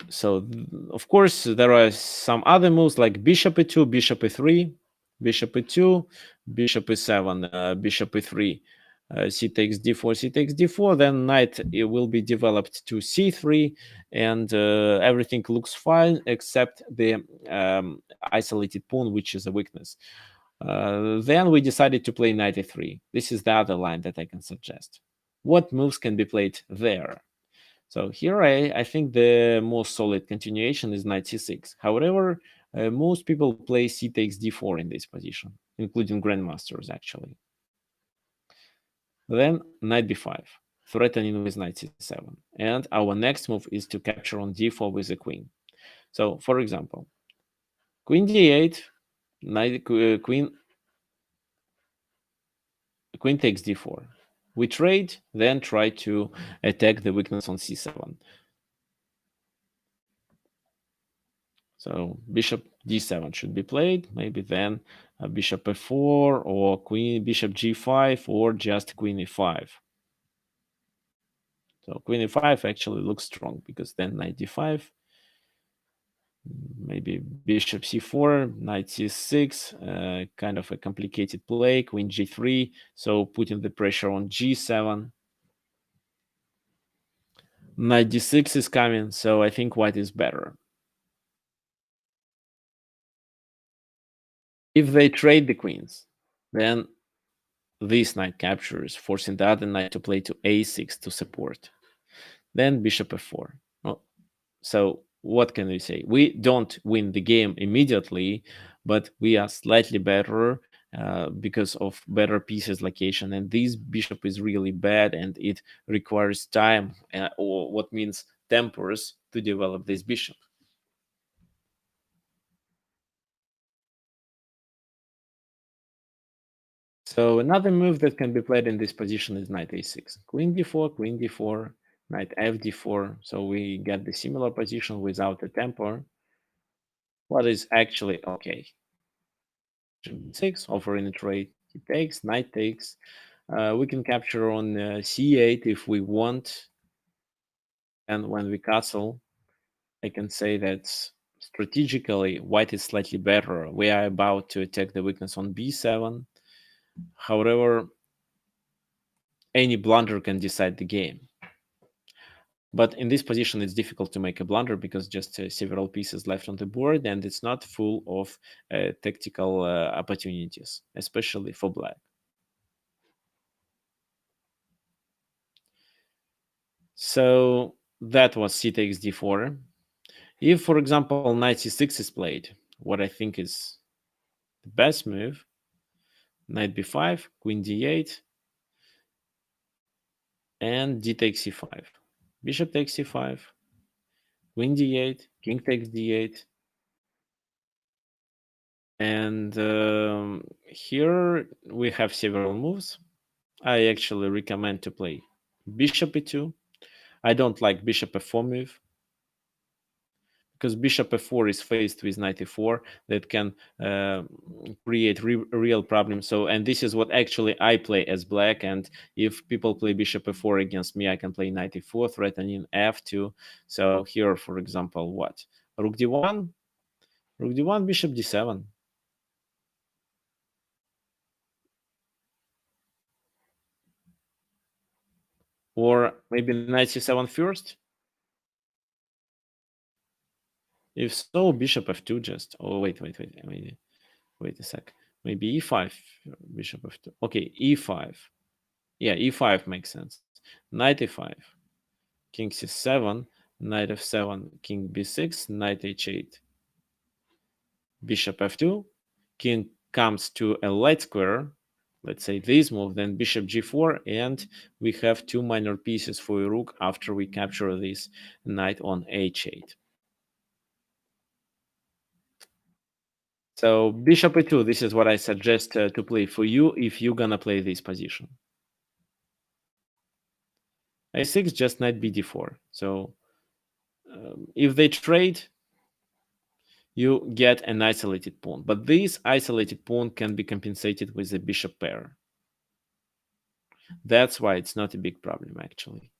So, of course, there are some other moves like bishop e2, bishop e3, bishop e2, bishop e7, bishop e3. C takes d4, c takes d4, then knight it will be developed to c3, and everything looks fine except the isolated pawn, which is a weakness. Then we decided to play knight e3. This is the other line that I can suggest. What moves can be played there? So here I think the most solid continuation is knight c6. However, most people play c takes d4 in this position, including grandmasters actually. Then knight b5, threatening with knight c7. And our next move is to capture on d4 with the queen. So, for example, queen d8, queen takes d4. We trade, then try to attack the weakness on c7. So bishop d7 should be played. Maybe then bishop f4, or bishop g5, or just queen e5. So queen e5 actually looks strong, because then knight d5, maybe bishop c4, knight c6, kind of a complicated play, queen g3, so putting the pressure on g7. Knight d6 is coming, so I think white is better. If they trade the queens, then this knight captures, forcing the other knight to play to a6 to support. Then bishop f4. Oh, so what can we say? We don't win the game immediately, but we are slightly better because of better pieces location. And this bishop is really bad, and it requires time, or what means tempers, to develop this bishop. So another move that can be played in this position is knight a6. Queen d4, knight f d4. So we get the similar position without a temper. What is actually okay? 6, offering a trade. He takes, knight takes. We can capture on c8 if we want. And when we castle, I can say that strategically, white is slightly better. We are about to attack the weakness on b7. However, any blunder can decide the game. But in this position, it's difficult to make a blunder, because just several pieces left on the board, and it's not full of tactical opportunities, especially for black. So that was c takes d4. If, for example, knight c6 is played, what I think is the best move. Knight b5, queen d8, and d takes c5. Bishop takes c5, queen d8, king takes d8. And here we have several moves. I actually recommend to play bishop e2. I don't like bishop f4 move, because bishop f4 is faced with knight e4 that can create real problems. So, and this is what actually I play as black. And if people play bishop f4 against me, I can play knight e4, threatening f2. So here, for example, what? Rook d1, rook d1, bishop d7. Or maybe knight c7 first? If so, bishop f2 just. Oh, wait a sec. Maybe e5, bishop f2. Okay, e5. Yeah, e5 makes sense. Knight e5, king c7, knight f7, king b6, knight h8, bishop f2, king comes to a light square, let's say this move, then bishop g4, and we have two minor pieces for a rook after we capture this knight on h8. So bishop e2, this is what I suggest to play for you if you're gonna play this position. a6, just knight bd4. So if they trade, you get an isolated pawn. But this isolated pawn can be compensated with a bishop pair. That's why it's not a big problem, actually.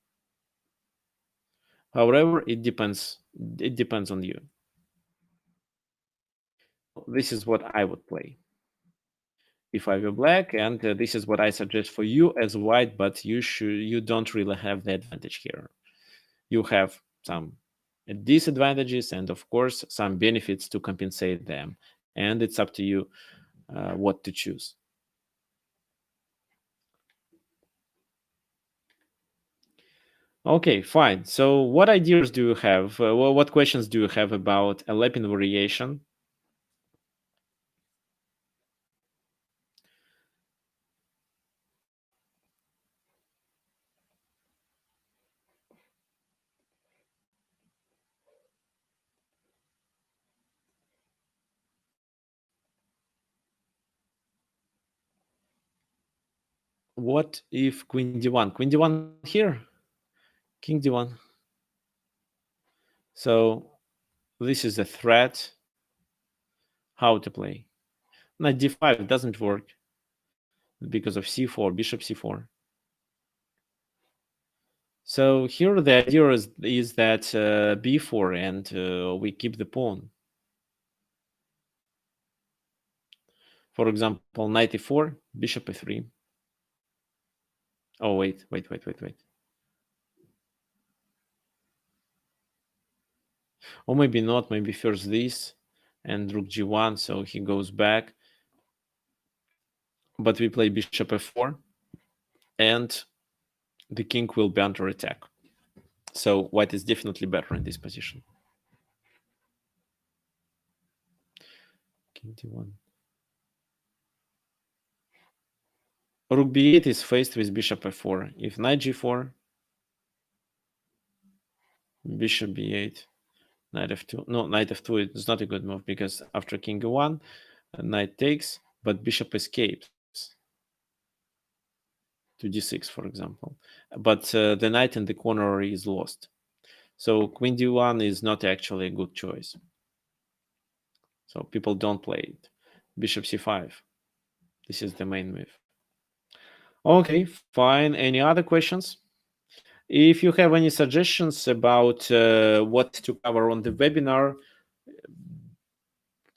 However, it depends on you. This is what I would play if I were black, and this is what I suggest for you as white, but you don't really have the advantage here. You have some disadvantages and, of course, some benefits to compensate them, and it's up to you what to choose. Okay, fine. So what ideas do you have? What questions do you have about Alapin variation? What if queen d1? Queen d1 here? King d1. So this is a threat. How to play? Knight d5 doesn't work because of c4, bishop c4. So here the idea is that b4 and we keep the pawn. For example, knight e4, bishop e3. Oh, wait. Or maybe not, maybe first this and rook g1, so he goes back. But we play bishop f4, and the king will be under attack. So white is definitely better in this position. King d1. Rook b8 is faced with bishop f4. If knight g4, bishop b8, knight f2. No, knight f2 is not a good move because after king e1, knight takes, but bishop escapes to d6, for example. But the knight in the corner is lost. So queen d1 is not actually a good choice. So people don't play it. Bishop c5. This is the main move. Okay, fine. Any other questions? If you have any suggestions about what to cover on the webinar,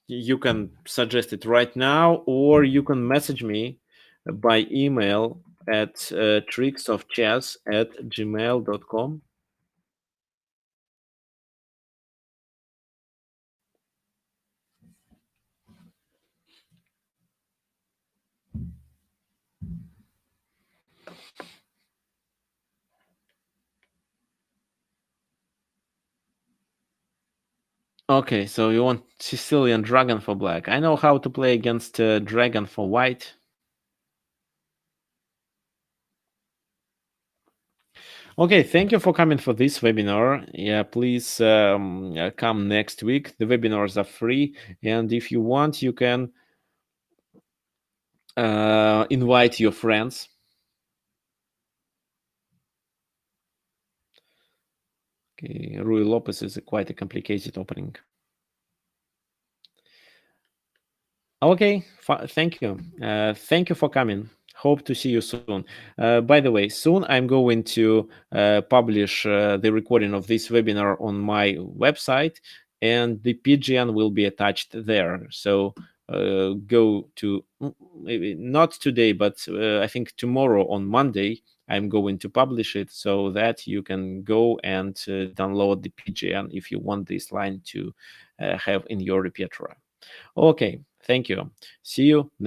you can suggest it right now, or you can message me by email at tricksofchess@gmail.com. Okay, so you want Sicilian Dragon for black. I know how to play against Dragon for white. Okay, thank you for coming for this webinar. Yeah, please come next week. The webinars are free, and if you want, you can invite your friends. Okay, Rui Lopez is quite a complicated opening. Okay, thank you. Thank you for coming. Hope to see you soon. By the way, soon I'm going to publish the recording of this webinar on my website, and the PGN will be attached there. So go to maybe not today, but I think tomorrow on Monday, I'm going to publish it so that you can go and download the PGN if you want this line to have in your repertoire. Okay, thank you. See you next.